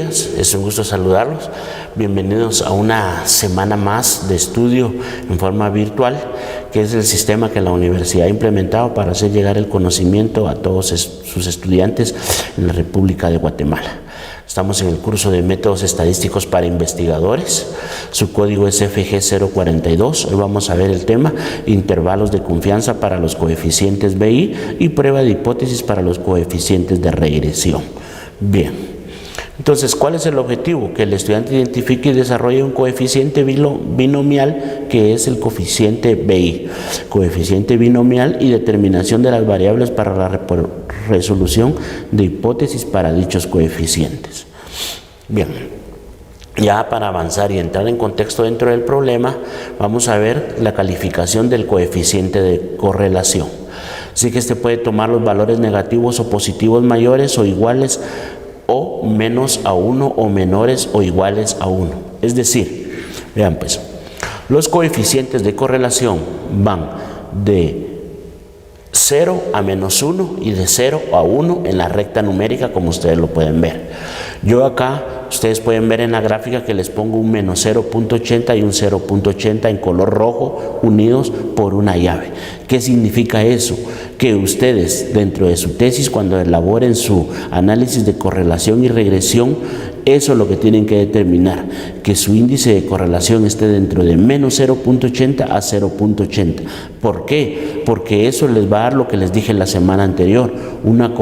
días, es un gusto saludarlos. Bienvenidos a una semana más de estudio en forma virtual, que es el sistema que la universidad ha implementado para hacer llegar el conocimiento a todos sus estudiantes en la República de Guatemala. Estamos en el curso de métodos estadísticos para investigadores. Su código es FG042. Hoy vamos a ver el tema intervalos de confianza para los coeficientes BI y prueba de hipótesis para los coeficientes de regresión. Bien, entonces, ¿cuál es el objetivo? Que el estudiante identifique y desarrolle un coeficiente binomial, que es el coeficiente BI, coeficiente binomial, y determinación de las variables para la resolución de hipótesis para dichos coeficientes. Bien, ya para avanzar y entrar en contexto dentro del problema, vamos a ver la calificación del coeficiente de correlación. Así que este puede tomar los valores negativos o positivos mayores o iguales o menos a 1 o menores o iguales a 1. Es decir, vean pues, los coeficientes de correlación van de 0 a menos 1 y de 0 a 1 en la recta numérica, como ustedes lo pueden ver. Yo acá, ustedes pueden ver en la gráfica que les pongo un menos 0.80 y un 0.80 en color rojo unidos por una llave. ¿Qué significa eso? Que ustedes dentro de su tesis, cuando elaboren su análisis de correlación y regresión, eso es lo que tienen que determinar, que su índice de correlación esté dentro de menos 0.80 a 0.80. ¿Por qué? Porque eso les va a dar lo que les dije la semana anterior, una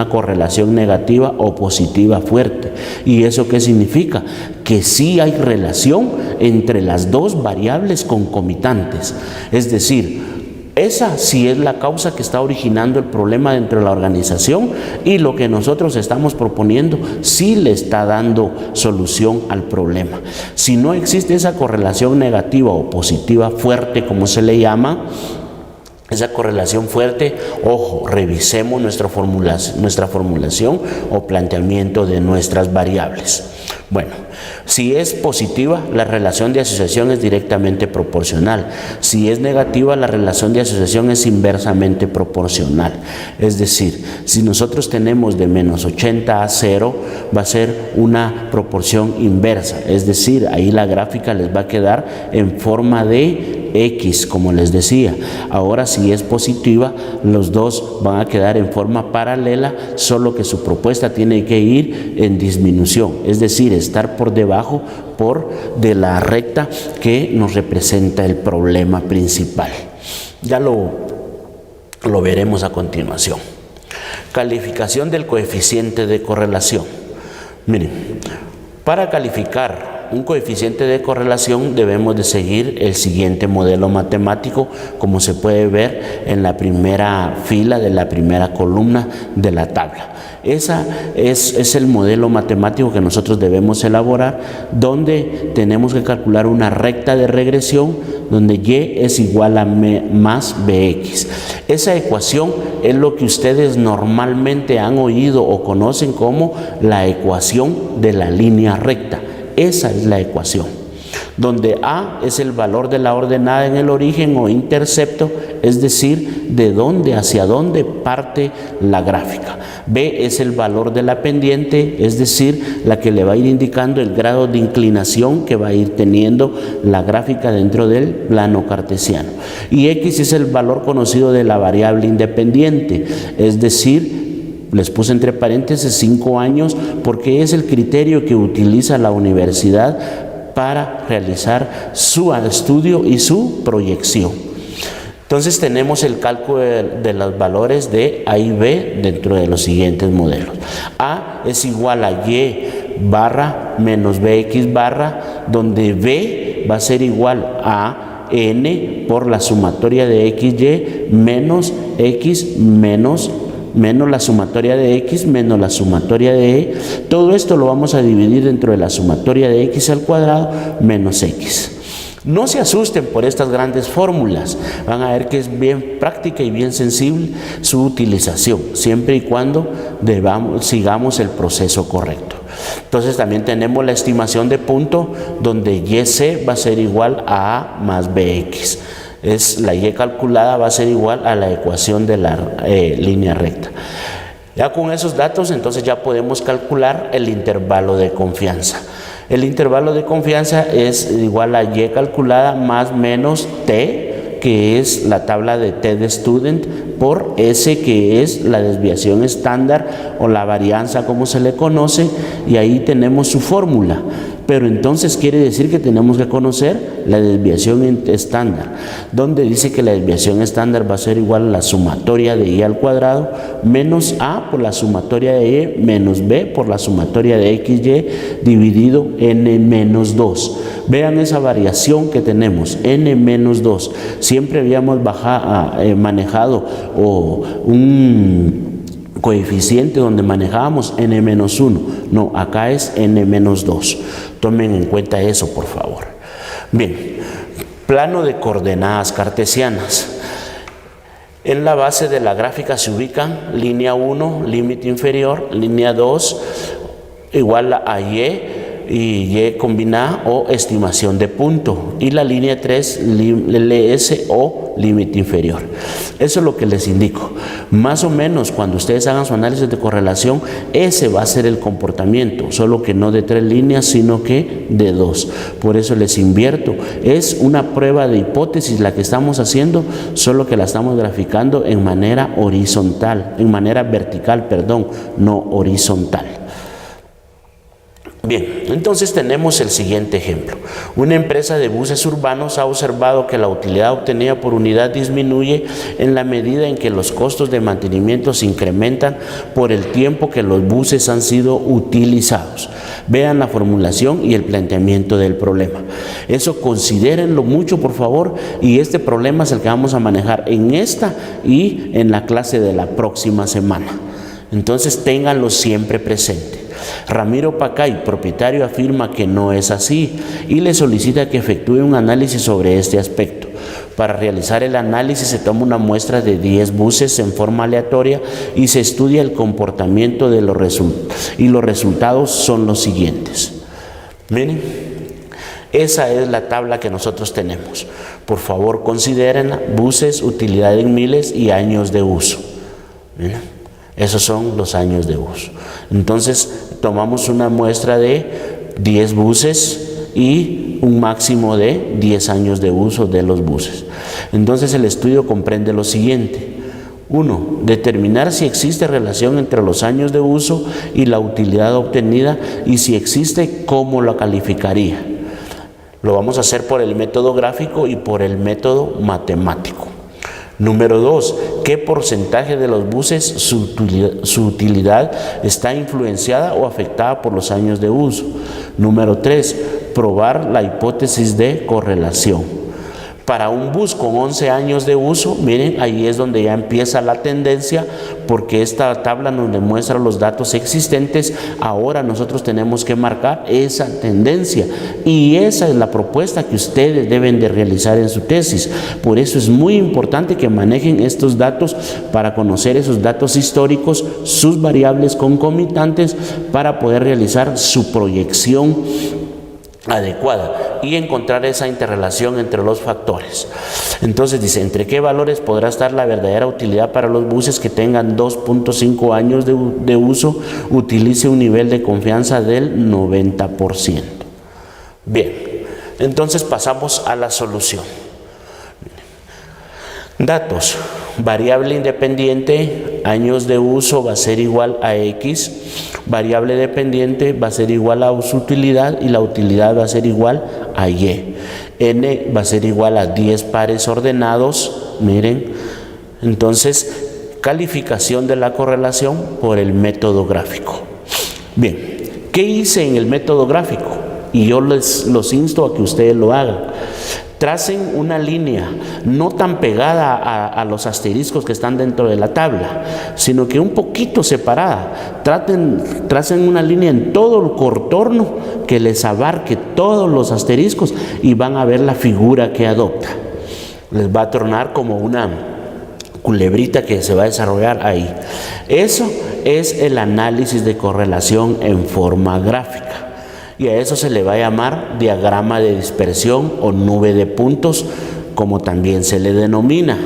correlación negativa o positiva fuerte. ¿Y eso qué significa? Que sí hay relación entre las dos variables concomitantes. Es decir, esa sí es la causa que está originando el problema dentro de la organización, y lo que nosotros estamos proponiendo sí le está dando solución al problema. Si no existe esa correlación negativa o positiva fuerte, como se le llama, esa correlación fuerte, ojo, revisemos nuestra formulación o planteamiento de nuestras variables. Bueno, si es positiva, la relación de asociación es directamente proporcional. Si es negativa, la relación de asociación es inversamente proporcional. Es decir, si nosotros tenemos de menos 80 a 0, va a ser una proporción inversa. Es decir, ahí la gráfica les va a quedar en forma de X, como les decía. Ahora, si es positiva, los dos van a quedar en forma paralela, solo que su propuesta tiene que ir en disminución, es decir, estar por debajo de la recta que nos representa el problema principal. Ya lo veremos a continuación. Calificación del coeficiente de correlación. Miren, para calificar un coeficiente de correlación debemos de seguir el siguiente modelo matemático, como se puede ver en la primera fila de la primera columna de la tabla. Ese es el modelo matemático que nosotros debemos elaborar, donde tenemos que calcular una recta de regresión donde y es igual a más bx. Esa ecuación es lo que ustedes normalmente han oído o conocen como la ecuación de la línea recta. Esa es la ecuación, donde A es el valor de la ordenada en el origen o intercepto, es decir, de dónde hacia dónde parte la gráfica. B es el valor de la pendiente, es decir, la que le va a ir indicando el grado de inclinación que va a ir teniendo la gráfica dentro del plano cartesiano. Y X es el valor conocido de la variable independiente, es decir, les puse entre paréntesis 5 años porque es el criterio que utiliza la universidad para realizar su estudio y su proyección. Entonces tenemos el cálculo de los valores de A y B dentro de los siguientes modelos. A es igual a Y barra menos BX barra, donde B va a ser igual a N por la sumatoria de XY menos X menos la sumatoria de X menos la sumatoria de E. Todo esto lo vamos a dividir dentro de la sumatoria de X al cuadrado menos X. No se asusten por estas grandes fórmulas, van a ver que es bien práctica y bien sensible su utilización, siempre y cuando sigamos el proceso correcto. Entonces también tenemos la estimación de punto, donde YC va a ser igual a A más BX. La Y calculada va a ser igual a la ecuación de la línea recta. Ya con esos datos, entonces ya podemos calcular el intervalo de confianza. El intervalo de confianza es igual a Y calculada más menos T, que es la tabla de T de student, por S, que es la desviación estándar o la varianza como se le conoce, y ahí tenemos su fórmula. Pero entonces quiere decir que tenemos que conocer la desviación estándar, donde dice que la desviación estándar va a ser igual a la sumatoria de Y al cuadrado menos A por la sumatoria de Y menos B por la sumatoria de XY dividido N menos 2. Vean esa variación que tenemos, N menos 2. Siempre habíamos manejado un coeficiente donde manejábamos n-1. No, acá es n-2. Tomen en cuenta eso, por favor. Bien, plano de coordenadas cartesianas. En la base de la gráfica se ubican línea 1, límite inferior, línea 2, igual a Y, y Y combinada o estimación de punto, y la línea 3, LS o límite inferior. Eso es lo que les indico. Más o menos cuando ustedes hagan su análisis de correlación, ese va a ser el comportamiento, solo que no de 3 líneas, sino que de 2. Por eso les invierto. Es una prueba de hipótesis la que estamos haciendo, solo que la estamos graficando en manera horizontal, en manera vertical, perdón, no horizontal. Bien, entonces tenemos el siguiente ejemplo. Una empresa de buses urbanos ha observado que la utilidad obtenida por unidad disminuye en la medida en que los costos de mantenimiento se incrementan por el tiempo que los buses han sido utilizados. Vean la formulación y el planteamiento del problema. Eso considérenlo mucho, por favor, y este problema es el que vamos a manejar en esta y en la clase de la próxima semana. Entonces ténganlo siempre presente. Ramiro Pacay, propietario, afirma que no es así y le solicita que efectúe un análisis sobre este aspecto. Para realizar el análisis se toma una muestra de 10 buses en forma aleatoria y se estudia el comportamiento de los resultados. Y los resultados son los siguientes. Miren, esa es la tabla que nosotros tenemos. Por favor, considérenla: buses, utilidad en miles y años de uso. Miren. Esos son los años de uso. Entonces, tomamos una muestra de 10 buses y un máximo de 10 años de uso de los buses. Entonces, el estudio comprende lo siguiente. 1. Determinar si existe relación entre los años de uso y la utilidad obtenida, y si existe, ¿cómo la calificaría? Lo vamos a hacer por el método gráfico y por el método matemático. Número 2, ¿qué porcentaje de los buses su utilidad está influenciada o afectada por los años de uso? Número 3, probar la hipótesis de correlación. Para un bus con 11 años de uso, miren, ahí es donde ya empieza la tendencia, porque esta tabla nos demuestra los datos existentes. Ahora nosotros tenemos que marcar esa tendencia, y esa es la propuesta que ustedes deben de realizar en su tesis. Por eso es muy importante que manejen estos datos para conocer esos datos históricos, sus variables concomitantes, para poder realizar su proyección adecuada y encontrar esa interrelación entre los factores. Entonces dice, ¿entre qué valores podrá estar la verdadera utilidad para los buses que tengan 2.5 años de uso? Utilice un nivel de confianza del 90%. Bien, entonces pasamos a la solución. Datos: variable independiente, años de uso, va a ser igual a X. Variable dependiente va a ser igual a su utilidad, y la utilidad va a ser igual a Y. N va a ser igual a 10 pares ordenados. Miren, entonces calificación de la correlación por el método gráfico. Bien, ¿qué hice en el método gráfico? Y yo los insto a que ustedes lo hagan. Tracen una línea no tan pegada a los asteriscos que están dentro de la tabla, sino que un poquito separada. Tracen una línea en todo el contorno que les abarque todos los asteriscos, y van a ver la figura que adopta. Les va a tornar como una culebrita que se va a desarrollar ahí. Eso es el análisis de correlación en forma gráfica. Y a eso se le va a llamar diagrama de dispersión o nube de puntos, como también se le denomina,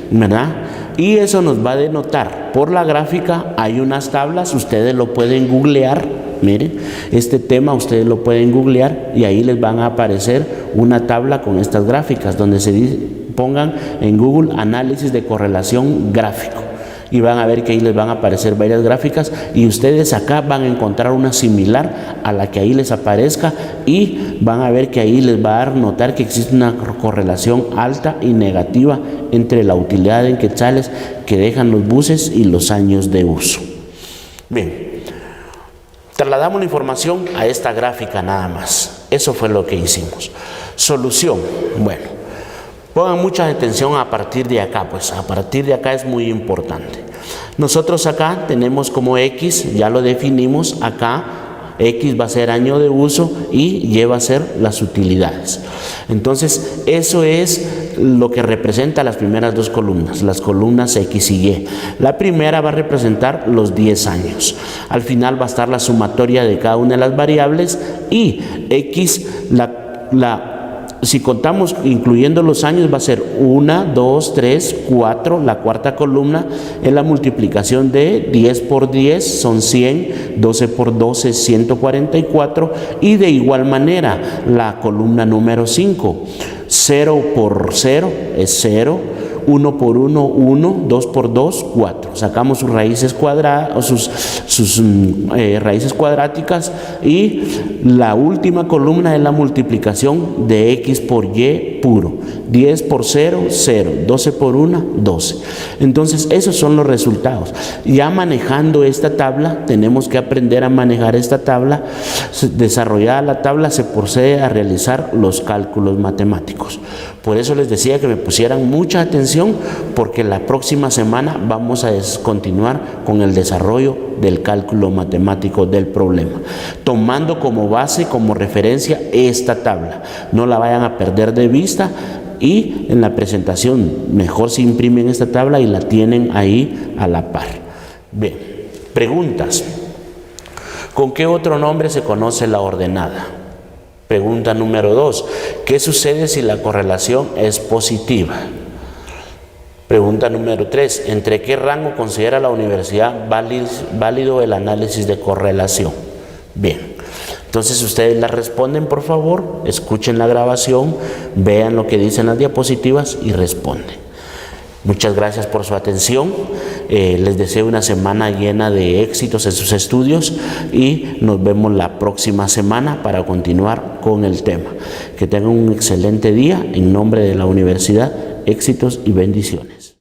¿verdad? y eso nos va a denotar por la gráfica. Hay unas tablas, ustedes lo pueden googlear. Miren, este tema ustedes lo pueden googlear y ahí les van a aparecer una tabla con estas gráficas donde pongan en Google análisis de correlación gráfico y van a ver que ahí les van a aparecer varias gráficas y ustedes acá van a encontrar una similar a la que ahí les aparezca y van a ver que ahí les va a dar notar que existe una correlación alta y negativa entre la utilidad en quetzales que dejan los buses y los años de uso. Bien, trasladamos la información a esta gráfica nada más. Eso fue lo que hicimos. Solución. Bueno, pongan mucha atención a partir de acá, pues a partir de acá es muy importante. Nosotros acá tenemos como X, ya lo definimos, acá X va a ser año de uso y Y va a ser las utilidades. Entonces, eso es lo que representa las primeras dos columnas, las columnas X y Y. La primera va a representar los 10 años. Al final va a estar la sumatoria de cada una de las variables y X, si contamos incluyendo los años, va a ser 1, 2, 3, 4. La cuarta columna es la multiplicación de 10 por 10, son 100, 12 por 12, 144. Y de igual manera, la columna número 5, 0 por 0 es 0. 1 por 1, 1, 2 por 2, 4. Sacamos sus raíces cuadradas, sus raíces cuadráticas y la última columna es la multiplicación de X por Y puro. 10 por 0, 0. 12 por 1, 12. Entonces, esos son los resultados. Ya manejando esta tabla, tenemos que aprender a manejar esta tabla. Desarrollada la tabla, se procede a realizar los cálculos matemáticos. Por eso les decía que me pusieran mucha atención, porque la próxima semana vamos a continuar con el desarrollo del cálculo matemático del problema, tomando como base, como referencia esta tabla. No la vayan a perder de vista y en la presentación mejor se imprimen esta tabla y la tienen ahí a la par. Bien, preguntas. ¿Con qué otro nombre se conoce la ordenada? Pregunta número 2. ¿Qué sucede si la correlación es positiva? Pregunta número 3. ¿Entre qué rango considera la universidad válido el análisis de correlación? Bien, entonces ustedes la responden, por favor, escuchen la grabación, vean lo que dicen las diapositivas y responden. Muchas gracias por su atención. Les deseo una semana llena de éxitos en sus estudios y nos vemos la próxima semana para continuar con el tema. Que tengan un excelente día. En nombre de la universidad, éxitos y bendiciones.